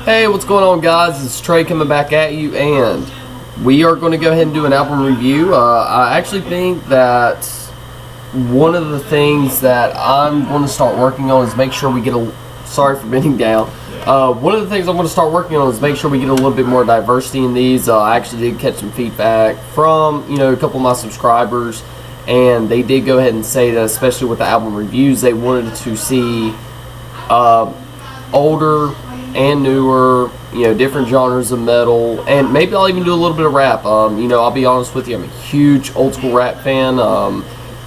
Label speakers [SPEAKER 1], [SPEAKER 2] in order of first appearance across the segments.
[SPEAKER 1] Hey, what's going on, guys? It's Trey coming back at you, and we are going to go ahead and do an album review. I actually think that one of the things that I'm going to start working on is make sure we get a... Sorry for bending down. One of the things I'm going to start working on is make sure we get a little bit more diversity in these. I actually did catch some feedback from, a couple of my subscribers, and they did go ahead and say that, especially with the album reviews, they wanted to see older and newer, different genres of metal, and maybe I'll even do a little bit of rap. I'll be honest with you, I'm a huge old school rap fan,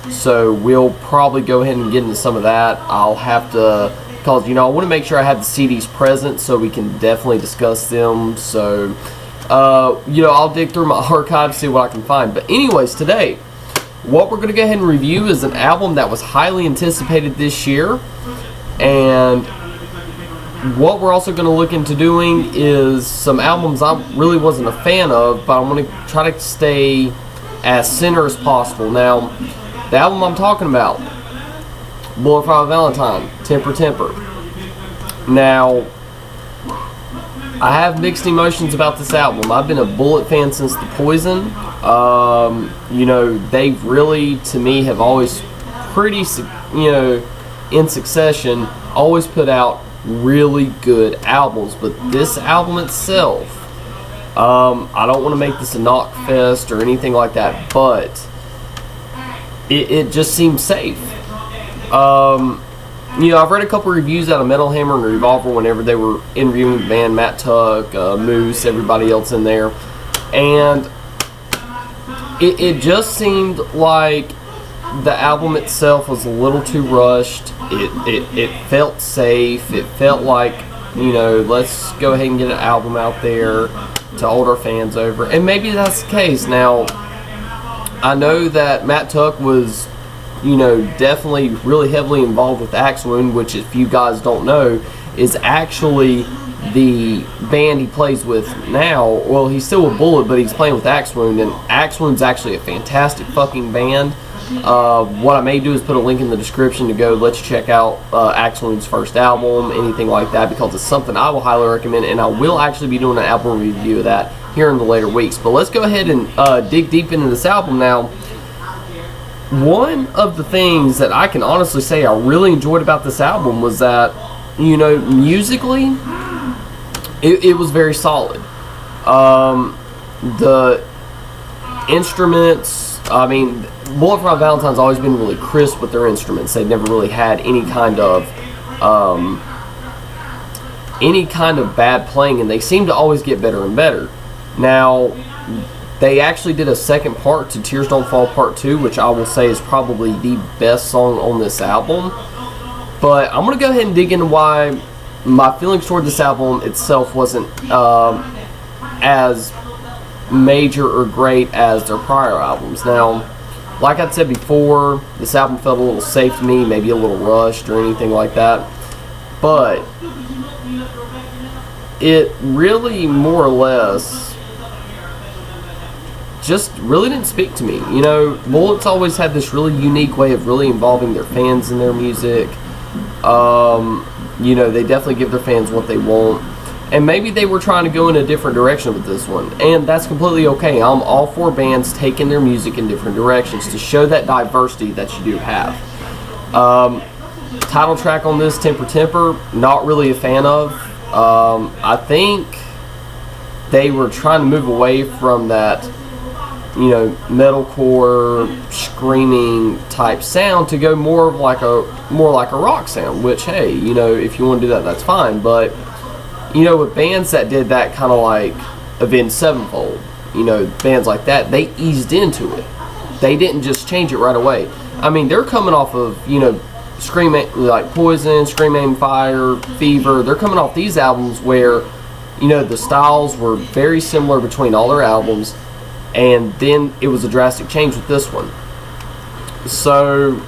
[SPEAKER 1] so we'll probably go ahead and get into some of that. I'll have to, because I want to make sure I have the CDs present so we can definitely discuss them. So I'll dig through my archive, see what I can find. But anyways, today what we're going to go ahead and review is an album that was highly anticipated this year, and what we're also going to look into doing is some albums I really wasn't a fan of, but I'm going to try to stay as center as possible. Now, the album I'm talking about, Bullet For My Valentine, Temper. Now, I have mixed emotions about this album. I've been a Bullet fan since The Poison. They really, to me, have always pretty, in succession, always put out really good albums. But this album itself, I don't want to make this a knock fest or anything like that, but it just seems safe. I've read a couple reviews out of Metal Hammer and Revolver whenever they were interviewing the band, Matt Tuck, Moose, everybody else in there, and it just seemed like the album itself was a little too rushed. It felt safe. It felt like, let's go ahead and get an album out there to hold our fans over. And maybe that's the case. Now, I know that Matt Tuck was, definitely really heavily involved with Axe Wound, which, if you guys don't know, is actually the band he plays with now. Well, he's still with Bullet, but he's playing with Axe Wound, and Axe Wound's actually a fantastic fucking band. What I may do is put a link in the description to go let's check out Axe Wound's first album, anything like that, because it's something I will highly recommend, and I will actually be doing an album review of that here in the later weeks. But let's go ahead and dig deep into this album now. One of the things that I can honestly say I really enjoyed about this album was that, musically, it was very solid. The instruments, Bullet For My Valentine's always been really crisp with their instruments. They've never really had any kind of bad playing, and they seem to always get better and better. Now, they actually did a second part to Tears Don't Fall Part 2, which I will say is probably the best song on this album. But I'm going to go ahead and dig into why my feelings toward this album itself wasn't as major or great as their prior albums. Now, like I said before, this album felt a little safe to me, maybe a little rushed or anything like that. But it really, more or less, just really didn't speak to me. Bullet's always had this really unique way of really involving their fans in their music. They definitely give their fans what they want. And maybe they were trying to go in a different direction with this one, and that's completely okay. I'm all for bands taking their music in different directions to show that diversity that you do have. Title track on this, Temper, not really a fan of. I think they were trying to move away from that, metalcore screaming type sound to go more like a rock sound. Which, hey, if you want to do that, that's fine. But with bands that did that, kind of like Avenged Sevenfold, bands like that, they eased into it. They didn't just change it right away. They're coming off of, Scream, like Poison, Scream Aim Fire, Fever. They're coming off these albums where, the styles were very similar between all their albums, and then it was a drastic change with this one. So,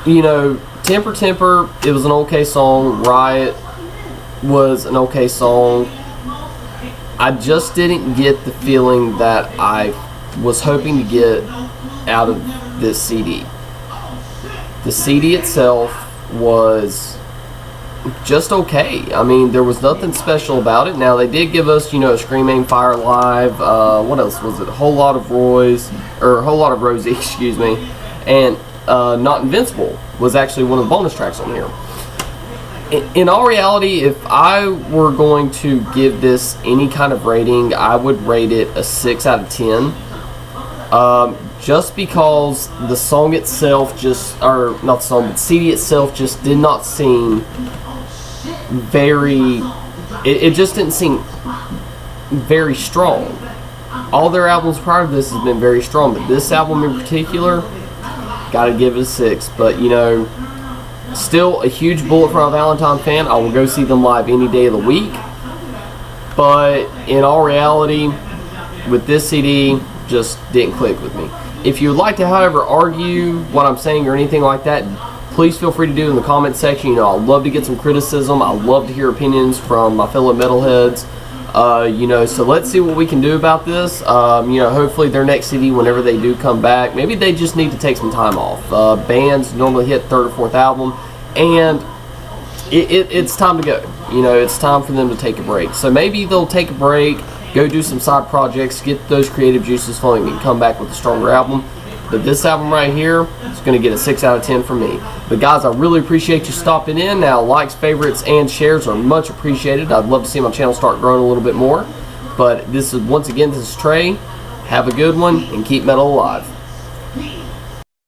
[SPEAKER 1] Temper, it was an okay song. Riot was an okay song. I just didn't get the feeling that I was hoping to get out of this CD. The CD itself was just okay. I mean, there was nothing special about it. Now, they did give us, you know, Scream Aim Fire Live. What else was it? A Whole Lot of Rosie, excuse me. And Not Invincible was actually one of the bonus tracks on here. In all reality, if I were going to give this any kind of rating, I would rate it a 6 out of 10. Just because the song itself not the song, but CD itself just did not seem it just didn't seem very strong. All their albums prior to this has been very strong, but this album in particular, gotta give it a 6. But, you know, still a huge Bullet For My Valentine fan. I will go see them live any day of the week. But in all reality, with this CD, just didn't click with me. If you would like to, however, argue what I'm saying or anything like that, please feel free to do it in the comment section. You know, I love to get some criticism. I love to hear opinions from my fellow metalheads. You know, so let's see what we can do about this. You know, hopefully their next CD, whenever they do come back, maybe they just need to take some time off. Bands normally hit third or fourth album, and it's time to go. You know, it's time for them to take a break. So maybe they'll take a break, go do some side projects, get those creative juices flowing, and come back with a stronger album. But this album right here is going to get a 6 out of 10 from me. But guys, I really appreciate you stopping in. Now, likes, favorites, and shares are much appreciated. I'd love to see my channel start growing a little bit more. But this is, once again, this is Trey. Have a good one, and keep metal alive.